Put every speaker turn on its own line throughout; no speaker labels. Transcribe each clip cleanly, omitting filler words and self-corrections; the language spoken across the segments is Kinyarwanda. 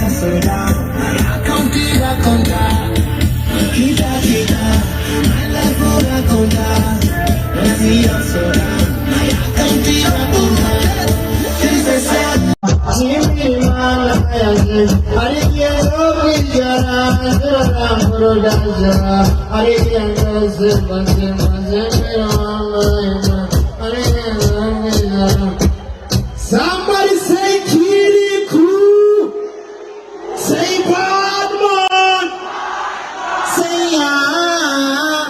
slow down. Raconta, kita, my life will raconta. Así yo slow down. Raconta, somebody say Kirikou, say Badman, say yeah,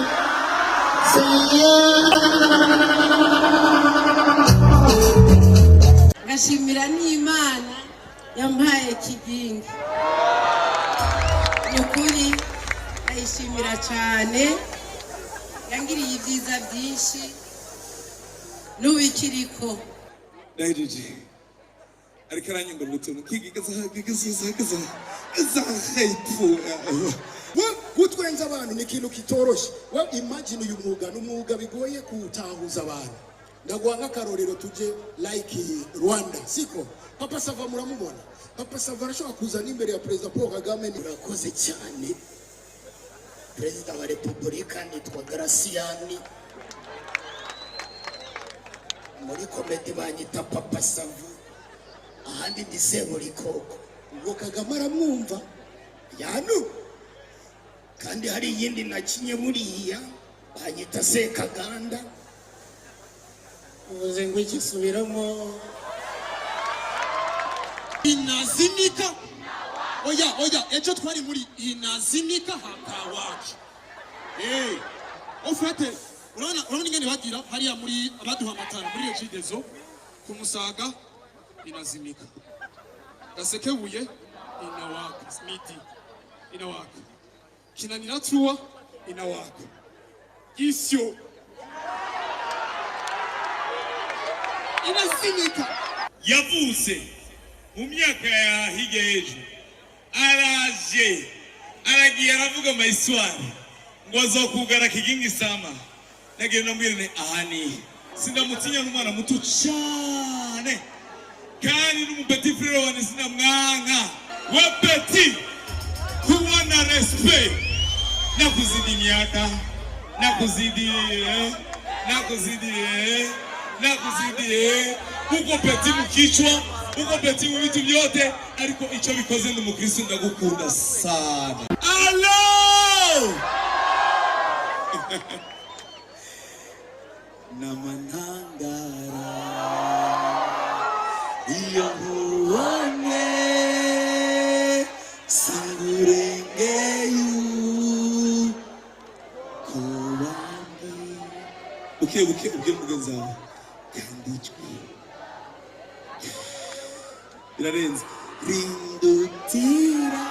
say yeah.
Ngashimira n'Imana yampaye kigingi. Nukuri ayishimira cyane, yangiriye ibyiza byinshi n'ubikiriko.
Naijiji ariko aranyumva gutuntu kigigaza haipu
gutwenza abantu ni ikintu kitoroshye. Imagine uyu mwuga n'umwuga bigoye kuwutahuza abantu. Ndaguha nk'akarorero tuje like Rwanda siko Papa Sava muramubona. Papa Sava arashobora kuza n'imbere ya Perezida Paul Kagame. Urakoze cyane Perezida wa Repubulika, nitwa Graciani, muri komedi banyita Papa Sava, ahandi ndi Seburikoko. Ubwo Kagame aramwumva yanu, kandi hari iyindi nakinye muriya banyita Sekaganda. Uvuze ngo ikisubiramo
inazimika. Oya ejo twari muri inazimika hakawaje. Ofete urabona ingene bagira hariya muri abaduha amatara muri Regidezo ku Musaga inazimika, Gasekebuye inawaka, Smiti inawaka, Kinanira Truwa inawaka, Isyo inazimika.
yavuze mu myaka ya hirya y'ejo, aragiye aravuga amayiswari ngo azokugara kigingi sama. Nagiye namwirane ahani sindamutinya n'umwana muto cyane, kandi n'umupeti frere wane sinamwanka. We petit kuwana respect, nakuzidi myaka, nakuzidi uko peti mukichwa, uko peti mu bitu byote, ariko icyo bikoze ndi mukristo ndagukunda sana. Allo namanangara iyo nkuone sangurengeyu kubandi buke ubwira mugenzi wawe kandi ijwi birarenze rindutira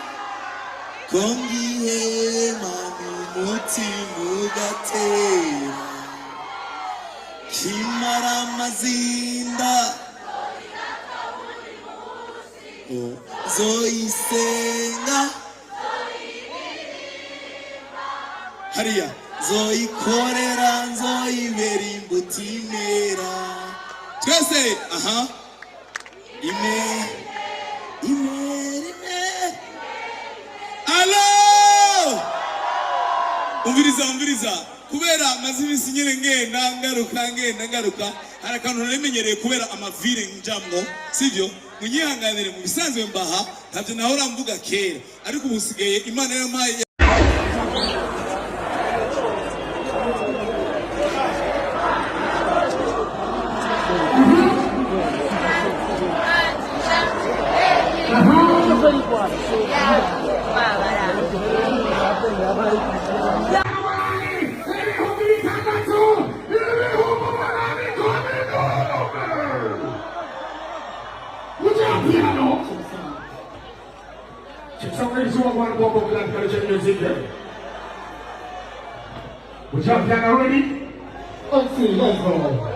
kongihema n'umutima ugatera kimara amazinda zoyisenga hariya zoyikorera zoyibera imbutimera twese aha ime alo umviriza kubera amazi ibisi nyine ngenda ngaruka hari akantu namenyereye kubera amavire njamwo sivyo munyihanganire mu bisanzwe mbaha ntavyo nahora mvuga kera ariko ubusigaye Imana yampaye
Would you have piano ready? Okay, let's go.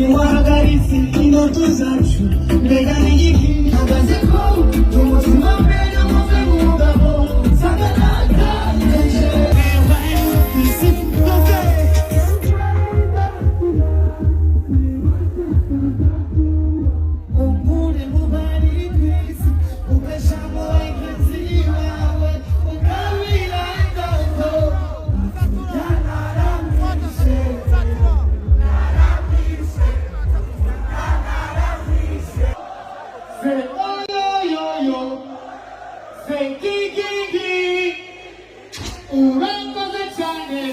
niwahagaritse indoto zacu mbega n'igiki hagaze ko umutima mbere muve mu mugabo saganagaje umure mubari kwisi ugashamo wagenzi wawe ukabira indoto Say oh yo yo yo, say gigi, urangoze cyane,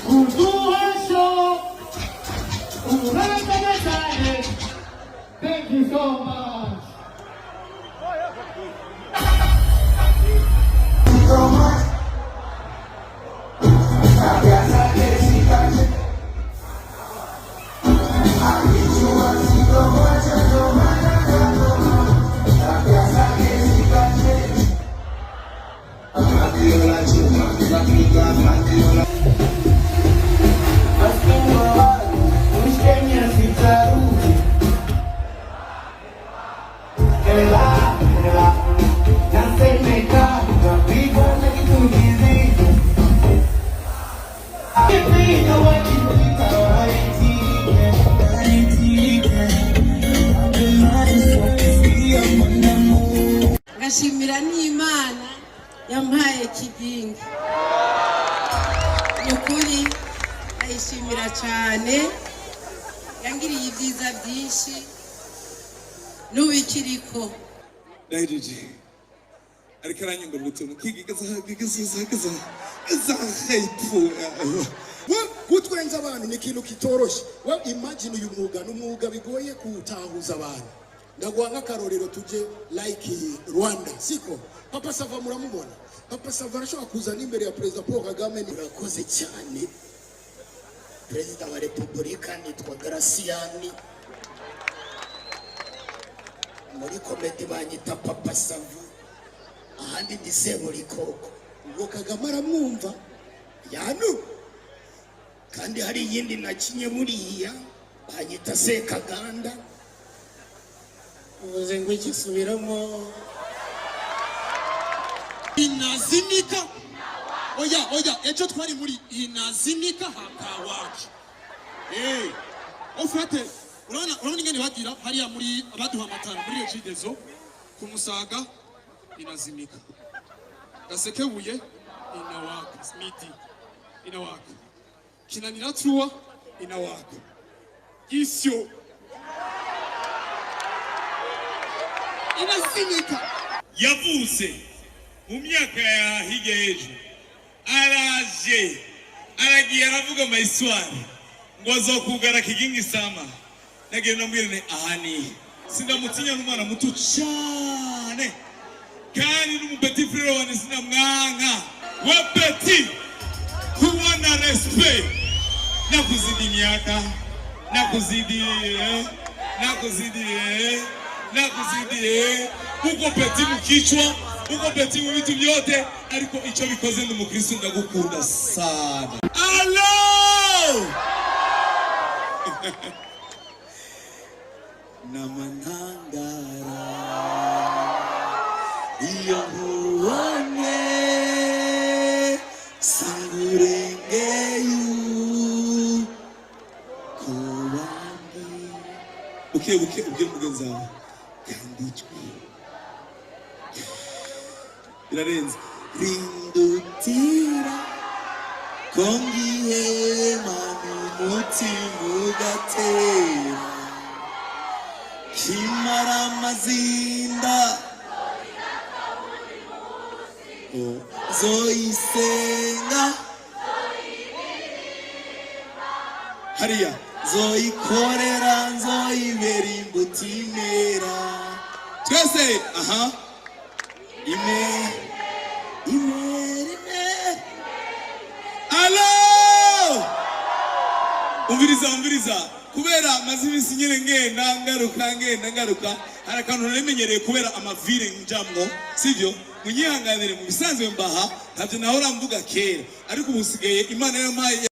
kuduhasho, urangoze cyane. Thank you so much.
ngashimira n'Imana yampaye kigingi n'ukuri ndayishimira cyane yangiriye ibyiza byinshi n'ubikiriko
Daidiji ariko aranyungura ubutumwa kigigaza
gutwenza abantu ni ikintu kitoroshye. Well, imagine uyu mwuga n'umwuga bigoye kuwutahuza abantu. Ndaguha nk'akarorero tuje like Rwanda siko Papa Sava muramubona. Papa Sava arashobora kuza n'imbere ya Perezida Paul Kagame. Urakoze cyane Perezida wa Repubulika, nitwa Graciani, muri komite banyita Papa Sava, ahandi ndi Seburikoko. Ubwo Kagame aramwumva yanu, kandi hari iyindi nakinye buriya banyita Sekaganda. Uvuze ngo ikisubiramo
inazimika. Oya, ejo twari muri inazimika hakawacu. Ofete, urabona ingene bagira hariya muri abaduha amatara muri Regideso ku Musaga inazimika. Gasekebuye inawaka, Smiti inawaka. Kinanira Truwa inawaka. Isyo inazimika.
yavuse mu myaka ya hirya y'ejo aragiye aravuga amayiswari ngo azokugara kigingi sama nagiye namwirene ahani sindamutinya n'umwana muto cyane kandi n'umupeti frere wane sinamwanka we peti kuwana respect nakuzidi myaka nakuzidi uko peti mukichwa uko peti mu bitu byote ariko icyo bikoze n'umukristo ndagukunda sana. Allo namanangara iyo nkubonye singurengeyu kubandi buke mugenzi wawe kandi ijwi birarenze rindutira kongihema n'umutima ugatera kimara amazinda zoyisenga hariya zoyikorera zoyibera imbutimera twese aha ime alo umviriza kubera maze iminsi nyine ngenda ngaruka hari akantu namenyereye kubera amavire njamwo sivyo munyihanganire mu bisanzwe mbaha ntabyo nahora mvuga kera ariko ubu sigaye Imana yampaye